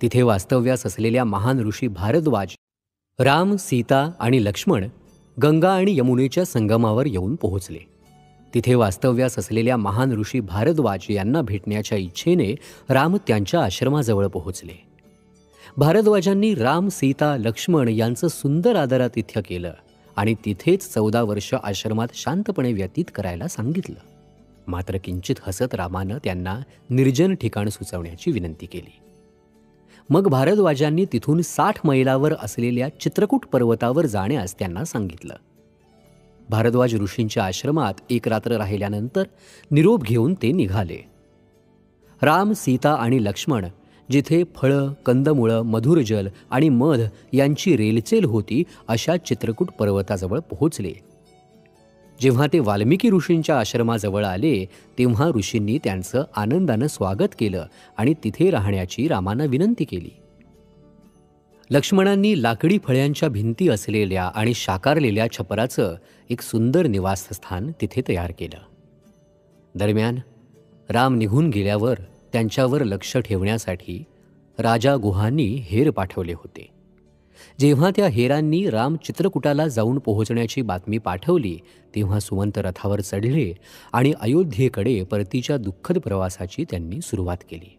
तिथे वास्तव्यास असलेल्या महान ऋषी भारद्वाज, राम, सीता आणि लक्ष्मण गंगा आणि यमुनेच्या संगमावर येऊन पोहोचले. तिथे वास्तव्यास असलेल्या महान ऋषी भारद्वाज यांना भेटण्याच्या इच्छेने राम त्यांच्या आश्रमाजवळ पोहोचले. भारद्वाजांनी राम, सीता, लक्ष्मण यांचं सुंदर आदरातिथ्य केलं आणि तिथेच 14 वर्ष आश्रमात शांतपणे व्यतीत करायला सांगितलं. मात्र किंचित हसत रामानं त्यांना निर्जन ठिकाण सुचवण्याची विनंती केली. मग भारद्वाजांनी तिथून 60 मैलावर असलेल्या चित्रकूट पर्वतावर जाण्यास त्यांना सांगितलं. भारद्वाज ऋषींच्या आश्रमात एक रात्र राहिल्यानंतर निरोप घेऊन ते निघाले. राम, सीता आणि लक्ष्मण जिथे फळं, कंदमुळं, मधुर जल आणि मध यांची रेलचेल होती अशा चित्रकूट पर्वताजवळ पोहोचले. जेव्हा ते वाल्मिकी ऋषींच्या आश्रमाजवळ आले तेव्हा ऋषींनी त्यांचं आनंदानं स्वागत केलं आणि तिथे राहण्याची रामांना विनंती केली. लक्ष्मणांनी लाकडी फळ्यांच्या भिंती असलेल्या आणि शाकारलेल्या छपराचं एक सुंदर निवासस्थान तिथे तयार केलं. दरम्यान राम निघून गेल्यावर त्यांच्यावर लक्ष ठेवण्यासाठी राजा गुहांनी हेर पाठवले होते. जेव्हा त्या हेरांनी राम चित्रकूटाला जाऊन पोहोचण्याची बातमी पाठवली तेव्हा सुमंत रथावर चढले आणि अयोध्येकडे परतीच्या दुःखद प्रवासाची त्यांनी सुरुवात केली.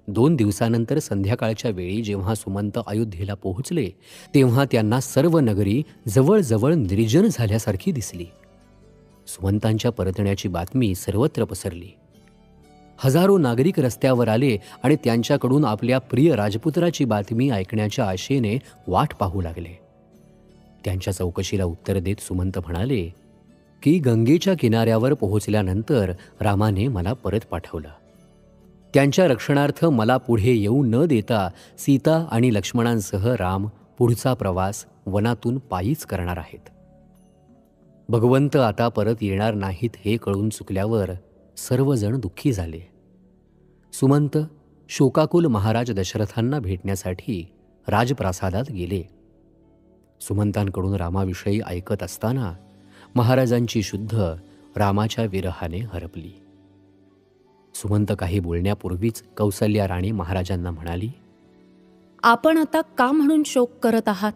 2 दिवसानंतर संध्याकाळच्या वेळी जेव्हा सुमंत अयोध्येला पोहोचले तेव्हा त्यांना सर्व नगरी जवळजवळ निर्जन झाल्यासारखी दिसली. सुमंतांच्या परतण्याची बातमी सर्वत्र पसरली. हजारो नागरिक रस्त्यावर आले आणि त्यांच्याकडून आपल्या प्रिय राजपुत्राची बातमी ऐकण्याच्या आशेने वाट पाहू लागले. त्यांच्या चौकशीला उत्तर देत सुमंत म्हणाले की गंगेच्या किनाऱ्यावर पोहोचल्यानंतर रामाने मला परत पाठवलं. त्यांच्या रक्षणार्थ मला पुढे येऊ न देता सीता आणि लक्ष्मणांसह राम पुढचा प्रवास वनातून पायीच करणार आहेत. भगवंत आता परत येणार नाहीत हे कळून चुकल्यावर सर्वजण दुःखी झाले. सुमंत शोकाकुल महाराज दशरथांना भेटण्यासाठी राजप्रासादात गेले. सुमंतांकडून रामाविषयी ऐकत असताना महाराजांची शुद्ध रामाच्या विरहाने हरपली. सुमंत काही बोलण्यापूर्वीच कौसल्या राणी महाराजांना म्हणाली, आपण आता का म्हणून शोक करत आहात?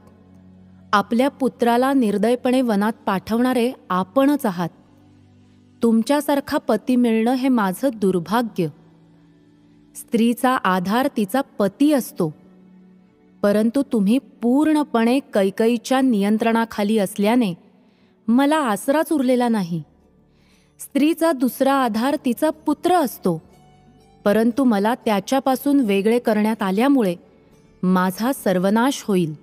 आपल्या पुत्राला निर्दयपणे वनात पाठवणारे आपणच आहात. तुमच्यासारखा पती मिळणं हे माझं दुर्भाग्य. स्त्रीचा आधार तिचा पती असतो, परंतु तुम्ही पूर्णपणे कैकईच्या नियंत्रणाखाली असल्याने मला आसराच उरलेला नाही. स्त्रीचा दुसरा आधार तिचा पुत्र असतो, परंतु मला त्याच्यापासून वेगळे करण्यात आल्यामुळे माझा सर्वनाश होईल.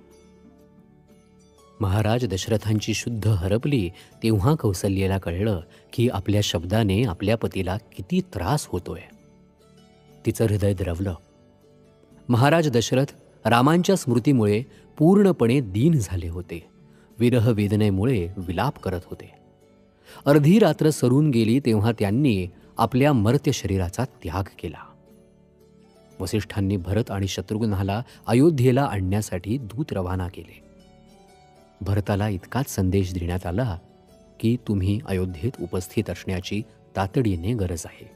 महाराज दशरथांची शुद्ध हरपली तेव्हा कौसल्येला कळलं की आपल्या शब्दाने आपल्या पतीला किती त्रास होतोय. तिचं हृदय द्रवलं. महाराज दशरथ रामांच्या स्मृतीमुळे पूर्णपणे दीन झाले होते. विरह वेदनेमुळे विलाप करत होते. अर्धी रात्र सरून गेली तेव्हा त्यांनी आपल्या मर्त्य शरीराचा त्याग केला. वसिष्ठांनी भरत आणि शत्रुघ्नाला अयोध्येला आणण्यासाठी दूत रवाना केले. भरताला इतकाच संदेश देण्यात आला की तुम्ही अयोध्येत उपस्थित असण्याची तातडीने गरज आहे.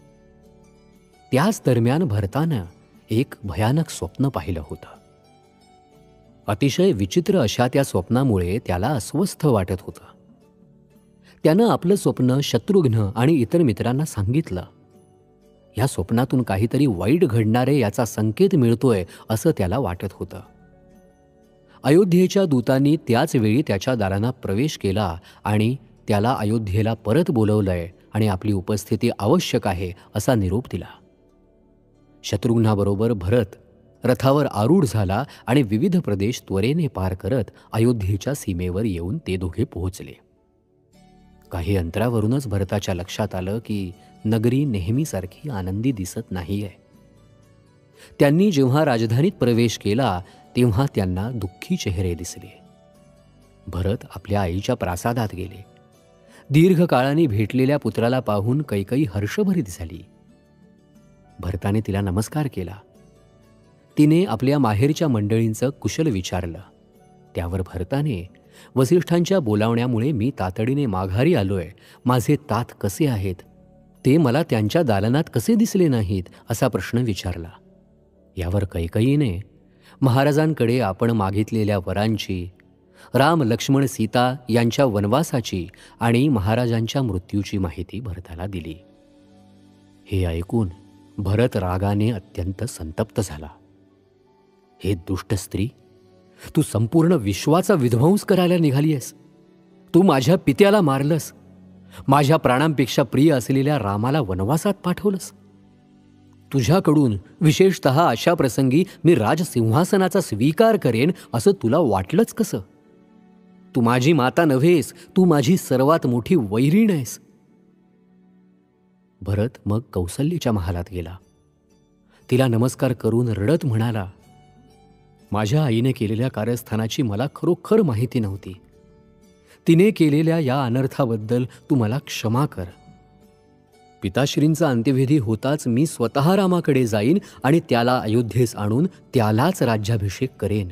त्याच दरम्यान भरतानं एक भयानक स्वप्न पाहिलं होतं. अतिशय विचित्र अशा त्या स्वप्नामुळे त्याला अस्वस्थ वाटत होतं. त्यानं आपलं स्वप्न शत्रुघ्न आणि इतर मित्रांना सांगितलं. या स्वप्नातून काहीतरी वाईट घडणारे याचा संकेत मिळतोय असं त्याला वाटत होतं. अयोध्येच्या दूतांनी त्याच वेळी त्याच्या दारांना प्रवेश केला आणि त्याला अयोध्येला परत बोलवलंय आणि आपली उपस्थिती आवश्यक आहे असा निरोप दिला. शत्रुघ्नाबरोबर भरत रथावर आरूढ झाला आणि विविध प्रदेश त्वरेने पार करत अयोध्येच्या सीमेवर येऊन ते दोघे पोहोचले. काही अंतरावरूनच भरताच्या लक्षात आलं की नगरी नेहमीसारखी आनंदी दिसत नाहीये. त्यांनी जेव्हा राजधानीत प्रवेश केला तेव्हा त्यांना दुःखी चेहरे दिसले. भरत आपल्या आईच्या प्रासादात गेले. दीर्घ काळाने भेटलेल्या पुत्राला पाहून कैकई हर्षभरीत झाली. भरताने तिला नमस्कार केला. तिने आपल्या माहेरच्या मंडळींचं कुशल विचारलं. त्यावर भरताने, वसिष्ठांच्या बोलावण्यामुळे मी तातडीने माघारी आलोय. माझे तात कसे आहेत? ते मला त्यांच्या दालनात कसे दिसले नाहीत असा प्रश्न विचारला. यावर कैकेयीने महाराजांकडे आपण मागितलेल्या वरांची, राम लक्ष्मण सीता यांच्या वनवासाची आणि महाराजांच्या मृत्यूची माहिती भरताला दिली. हे ऐकून भरत रागाने अत्यंत संतप्त झाला. हे दुष्ट स्त्री, तू संपूर्ण विश्वाचा विध्वंस करायला निघालीयस. तू माझ्या पित्याला मारलंस, माझ्या प्राणांपेक्षा प्रिय असलेल्या रामाला वनवासात पाठवलंस. तुझ्याकडून विशेषतः अशा प्रसंगी मी राजसिंहासनाचा स्वीकार करेन असं तुला वाटलंच कसं? तू माझी माता नव्हेस, तू माझी सर्वात मोठी वैरीण आहेस. भरत मग कौसल्याच्या महालात गेला. तिला नमस्कार करून रडत म्हणाला, माझ्या आईने केलेल्या कारस्थानाची मला खरोखर माहिती नव्हती. तिने केलेल्या या अनर्थाबद्दल तू मला क्षमा कर. पिताश्रींचा अंत्यविधी होताच मी स्वतः रामाकडे जाईन आणि त्याला अयोध्येस आणून त्यालाच राज्याभिषेक करेन.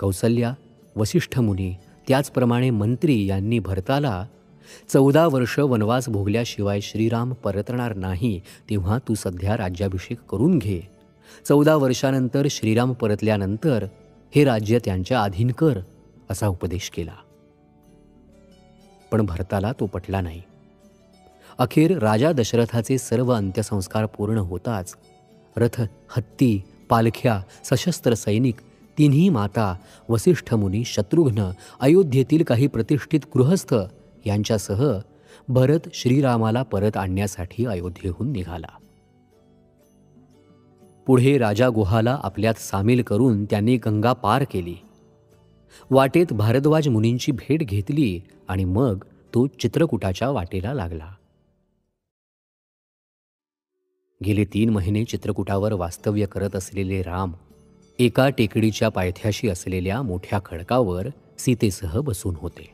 कौसल्या, वसिष्ठ मुनी, त्याचप्रमाणे मंत्री यांनी भरताला 14 वर्ष वनवास भोगल्याशिवाय श्रीराम परतणार नाही, तेव्हा तू सध्या राज्याभिषेक करून घे. 14 वर्षानंतर श्रीराम परतल्यानंतर हे राज्य त्यांच्या अधीन कर, असा उपदेश केला. पण भरताला तो पटला नाही. अखेर राजा दशरथाचे सर्व अंत्यसंस्कार पूर्ण होताच रथ, हत्ती, पालख्या, सशस्त्र सैनिक, तिन्ही माता, वसिष्ठ मुनी, शत्रुघ्न, अयोध्येतील काही प्रतिष्ठित गृहस्थ यांच्यासह भरत श्रीरामाला परत आणण्यासाठी अयोध्येहून निघाला. पुढे राजा गुहाला आपल्यात सामील करून त्यांनी गंगा पार केली. वाटेत भारद्वाज मुनींची भेट घेतली आणि मग तो चित्रकूटाच्या वाटेला लागला. गेले 3 महिने चित्रकूटावर वास्तव्य करत असलेले राम एका टेकडीच्या पायथ्याशी असलेल्या मोठ्या खडकावर सीतेसह बसून होते.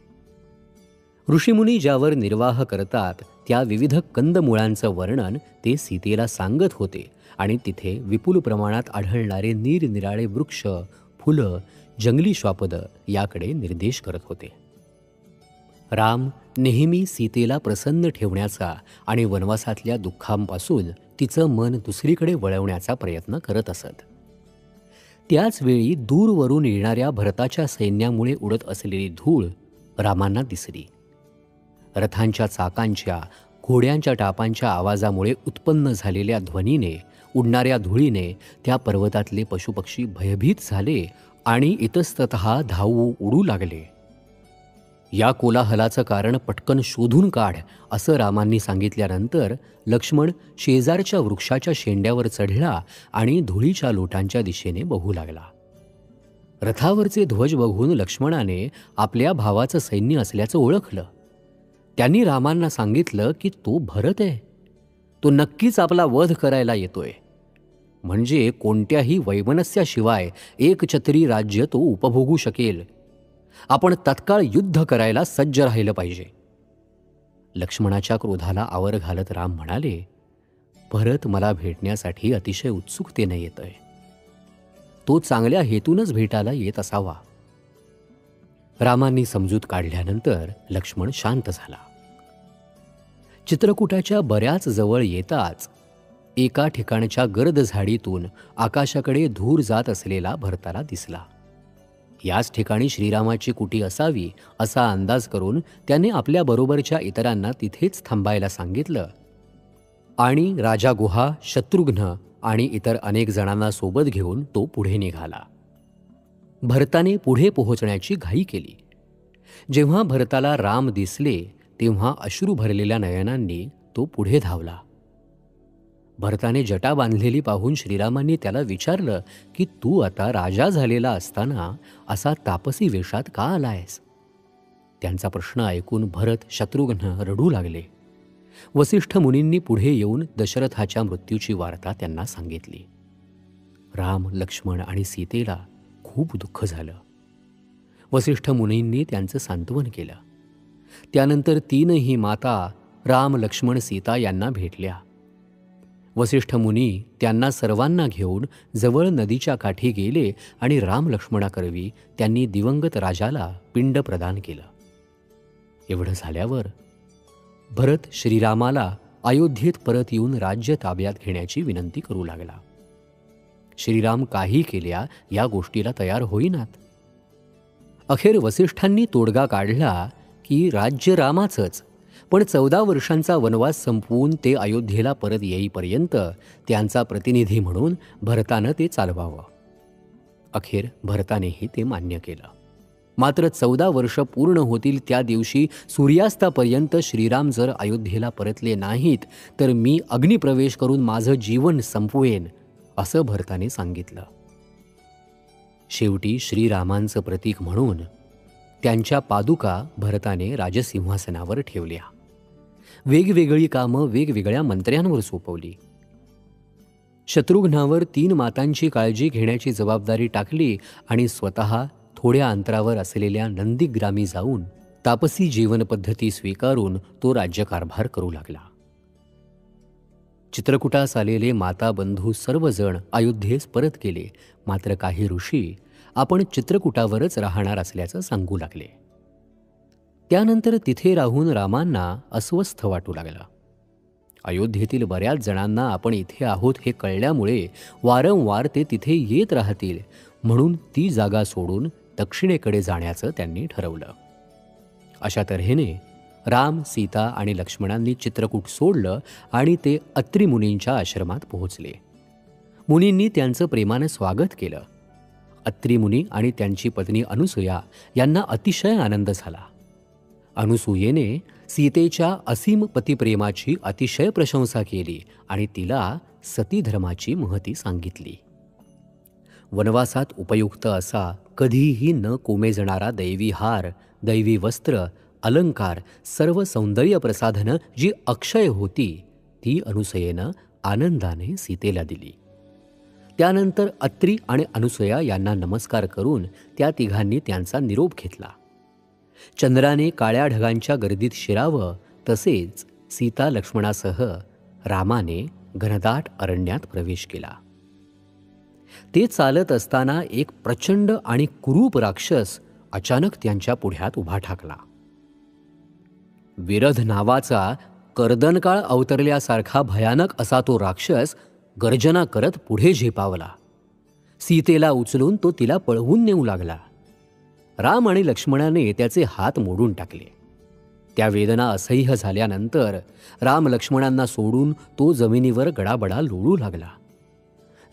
ऋषीमुनी ज्यावर निर्वाह करतात त्या विविध कंदमुळांचं वर्णन ते सीतेला सांगत होते आणि तिथे विपुल प्रमाणात आढळणारे निरनिराळे वृक्ष, फुलं, जंगली श्वापद याकडे निर्देश करत होते. राम नेहमी सीतेला प्रसन्न ठेवण्याचा आणि वनवासातल्या दुःखांपासून तिचं मन दुसरीकडे वळवण्याचा प्रयत्न करत असत. त्याचवेळी दूरवरून येणाऱ्या भरताच्या सैन्यामुळे उडत असलेली धूळ रामांना दिसली. रथांच्या चाकांच्या, घोड्यांच्या टापांच्या आवाजामुळे उत्पन्न झालेल्या ध्वनीने, उडणाऱ्या धुळीने त्या पर्वतातले पशुपक्षी भयभीत झाले आणि इतस्ततः धावू उडू लागले. या कोलाहलाचं कारण पटकन शोधून काढ, असं रामांनी सांगितल्यानंतर लक्ष्मण शेजारच्या वृक्षाच्या शेंड्यावर चढला आणि धुळीच्या लोटांच्या दिशेने बघू लागला. रथावरचे ध्वज बघून लक्ष्मणाने आपल्या भावाचं सैन्य असल्याचं ओळखलं. त्यांनी रामांना सांगितलं की तो भरत आहे, तो नक्कीच आपला वध करायला येतोय. म्हणजे कोणत्याही वैमनस्याशिवाय एकछत्री राज्य तो उपभोगू शकेल. आपण तत्काळ युद्ध करायला सज्ज राहिलं पाहिजे. लक्ष्मणाच्या क्रोधाला आवर घालत राम म्हणाले, भरत मला भेटण्यासाठी अतिशय उत्सुकतेने येतोय. तो चांगल्या हेतूनच भेटायला येत असावा. रामांनी समजूत काढल्यानंतर लक्ष्मण शांत झाला. चित्रकूटाच्या बऱ्याच जवळ येताच एका ठिकाणच्या गर्द झाडीतून आकाशाकडे धूर जात असलेला भरताला दिसला. याच ठिकाणी श्रीरामाची कुटी असावी असा अंदाज करून त्याने आपल्या बरोबरच्या इतरांना तिथेच थांबायला सांगितलं आणि राजा गुहा, शत्रुघ्न आणि इतर अनेक जणांना सोबत घेऊन तो पुढे निघाला. भरताने पुढे पोहोचण्याची घाई केली. जेव्हा भरताला राम दिसले तेव्हा अश्रू भरलेल्या नयनांनी तो पुढे धावला. भरताने जटा बांधलेली पाहून श्रीरामांनी त्याला विचारलं की तू आता राजा झालेला असताना असा तापसी वेशात का आलायस? त्यांचा प्रश्न ऐकून भरत, शत्रुघ्न रडू लागले. वसिष्ठ मुनींनी पुढे येऊन दशरथाच्या मृत्यूची वार्ता त्यांना सांगितली. राम, लक्ष्मण आणि सीतेला खूप दुःख झालं. वसिष्ठ मुनींनी त्यांचं सांत्वन केलं. त्यानंतर 3ही माता राम, लक्ष्मण, सीता यांना भेटल्या. वसिष्ठ मुनी त्यांना सर्वांना घेऊन जवळ नदीच्या काठी गेले आणि राम लक्ष्मणाकरवी त्यांनी दिवंगत राजाला पिंड प्रदान केलं. एवढं झाल्यावर भरत श्रीरामाला अयोध्येत परत येऊन राज्य ताब्यात घेण्याची विनंती करू लागला. श्रीराम काही केल्या या गोष्टीला तयार होईनात. अखेर वसिष्ठांनी तोडगा काढला की राज्य रामाचंच, पण 14 वर्षांचा वनवास संपवून ते अयोध्येला परत येईपर्यंत त्यांचा प्रतिनिधी म्हणून भरतानं ते चालवावं. अखेर भरतानेही ते मान्य केलं. मात्र 14 वर्ष पूर्ण होतील त्या दिवशी सूर्यास्तापर्यंत श्रीराम जर अयोध्येला परतले नाहीत तर मी अग्निप्रवेश करून माझं जीवन संपवेन, असं भरताने सांगितलं. शेवटी श्रीरामांचं प्रतीक म्हणून त्यांच्या पादुका भरताने राजसिंहासनावर ठेवल्या. वेगवेगळी कामं वेगवेगळ्या मंत्र्यांवर सोपवली. शत्रुघ्नावर 3 मातांची काळजी घेण्याची जबाबदारी टाकली आणि स्वतः थोड्या अंतरावर असलेल्या नंदीग्रामी जाऊन तापसी जीवनपद्धती स्वीकारून तो राज्यकारभार करू लागला. चित्रकूटास आलेले माता बंधू सर्वजण अयोध्येस परत गेले. मात्र काही ऋषी आपण चित्रकूटावरच राहणार असल्याचं सांगू लागले. त्यानंतर तिथे राहून रामांना अस्वस्थ वाटू लागलं. अयोध्येतील बऱ्याच जणांना आपण इथे आहोत हे कळल्यामुळे वारंवार ते तिथे येत राहतील, म्हणून ती जागा सोडून दक्षिणेकडे जाण्याचं त्यांनी ठरवलं. अशा तऱ्हेने राम, सीता आणि लक्ष्मणांनी चित्रकूट सोडलं आणि ते अत्री मुनींच्या आश्रमात पोहोचले. मुनींनी त्यांचं प्रेमानं स्वागत केलं. अत्री मुनी आणि त्यांची पत्नी अनुसूया यांना अतिशय आनंद झाला. अनुसूयेने सीतेच्या असीम पतिप्रेमाची अतिशय प्रशंसा केली आणि तिला सतीधर्माची महती सांगितली. वनवासात उपयुक्त असा कधीही न कोमेजणारा दैवी हार, दैवी वस्त्र, अलंकार, सर्व सौंदर्य प्रसाधनं जी अक्षय होती ती अनुसूयेनं आनंदाने सीतेला दिली. त्यानंतर अत्री आणि अनुसूया यांना नमस्कार करून त्या तिघांनी त्यांचा निरोप घेतला. चंद्राने काळ्या ढगांच्या गर्दीत शिरावं तसेच सीता लक्ष्मणासह रामाने घनदाट अरण्यात प्रवेश केला. ते चालत असताना एक प्रचंड आणि कुरूप राक्षस अचानक त्यांच्या पुढ्यात उभा ठाकला. विरध नावाचा कर्दनकाळ अवतरल्यासारखा भयानक असा तो राक्षस गर्जना करत पुढे झेपावला. सीतेला उचलून तो तिला पळवून नेऊ लागला. राम आणि लक्ष्मणाने त्याचे हात मोडून टाकले. त्या वेदना असह्य झाल्यानंतर राम लक्ष्मणांना सोडून तो जमिनीवर गडाबडा लोळू लागला.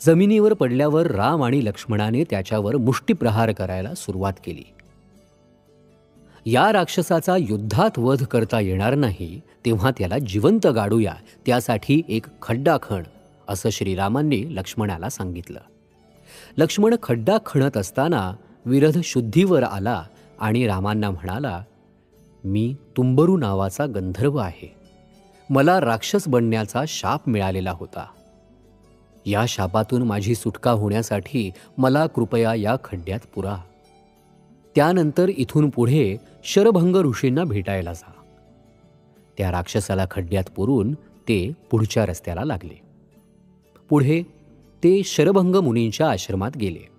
जमिनीवर पडल्यावर राम आणि लक्ष्मणाने त्याच्यावर मुष्टिप्रहार करायला सुरुवात केली. या राक्षसाचा युद्धात वध करता येणार नाही तेव्हा त्याला जिवंत गाडूया, त्यासाठी एक खड्डा खण, असं श्रीरामांनी लक्ष्मणाला सांगितलं. लक्ष्मण खड्डा खणत असताना विरध शुद्धीवर आला आणि रामांना म्हणाला, मी तुंबरू नावाचा गंधर्व आहे. मला राक्षस बनण्याचा शाप मिळालेला होता. या शापातून माझी सुटका होण्यासाठी मला कृपया या खड्ड्यात पुरा. त्यानंतर इथून पुढे शरभंग ऋषींना भेटायला जा. त्या राक्षसाला खड्ड्यात पुरून ते पुढच्या रस्त्याला लागले. पुढे ते शरभंग मुनींच्या आश्रमात गेले.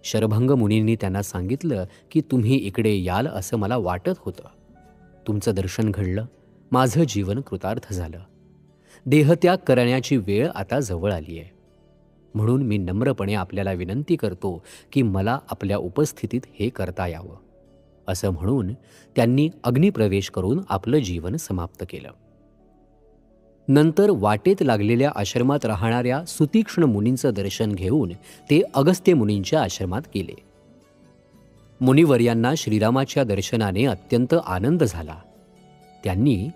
शरभंग मुनींनी त्यांना सांगितलं की तुम्ही इकडे याल असं मला वाटत होतं. तुमचं दर्शन घडलं, माझं जीवन कृतार्थ झालं. देहत्याग करण्याची वेळ आता जवळ आली आहे. म्हणून मी नम्रपणे आपल्याला विनंती करतो की मला आपल्या उपस्थितीत हे करता यावं. असं म्हणून त्यांनी अग्निप्रवेश करून आपलं जीवन समाप्त केलं. नंतर वाटेत लागलेल्या आश्रमात राहणाऱ्या सुतीक्ष्ण मुनींचं दर्शन घेऊन ते अगस्त्य मुनींच्या आश्रमात गेले. मुनिवर्यांना श्रीरामाच्या दर्शनाने अत्यंत आनंद झाला. त्यांनी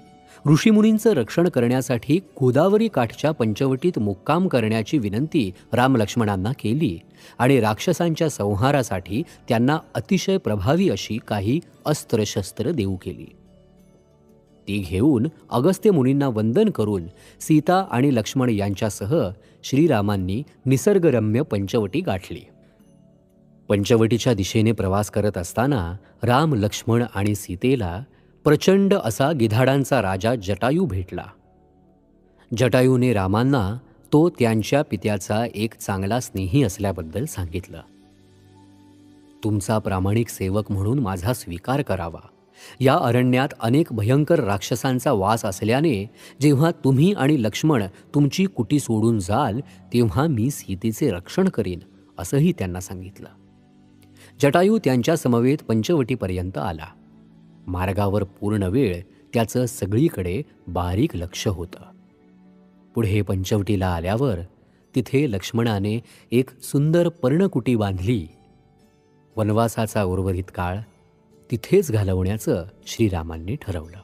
ऋषीमुनींचं रक्षण करण्यासाठी गोदावरी काठच्या पंचवटीत मुक्काम करण्याची विनंती राम लक्ष्मणांना केली आणि राक्षसांच्या संहारासाठी त्यांना अतिशय प्रभावी अशी काही अस्त्रशस्त्र देऊ केली. ती घेऊन अगस्त्य मुनींना वंदन करून सीता आणि लक्ष्मण यांच्यासह श्रीरामांनी निसर्गरम्य पंचवटी गाठली. पंचवटीच्या दिशेने प्रवास करत असताना राम, लक्ष्मण आणि सीतेला प्रचंड असा गिधाडांचा राजा जटायू भेटला. जटायूने रामांना तो त्यांच्या पित्याचा एक चांगला स्नेही असल्याबद्दल सांगितलं. तुमचा प्रामाणिक सेवक म्हणून माझा स्वीकार करावा, या अरण्यात अनेक भयंकर राक्षसांचा वास असल्याने जेव्हा तुम्ही आणि लक्ष्मण तुमची कुटी सोडून जाल तेव्हा मी सीतेचे रक्षण करीन, असंही त्यांना सांगितलं. जटायू त्यांच्या समवेत पंचवटीपर्यंत आला. मार्गावर पूर्ण वेळ त्याचं सगळीकडे बारीक लक्ष होतं. पुढे पंचवटीला आल्यावर तिथे लक्ष्मणाने एक सुंदर पर्णकुटी बांधली. वनवासाचा उर्वरित काळ तिथेच घालवण्याचं श्रीरामांनी ठरवलं.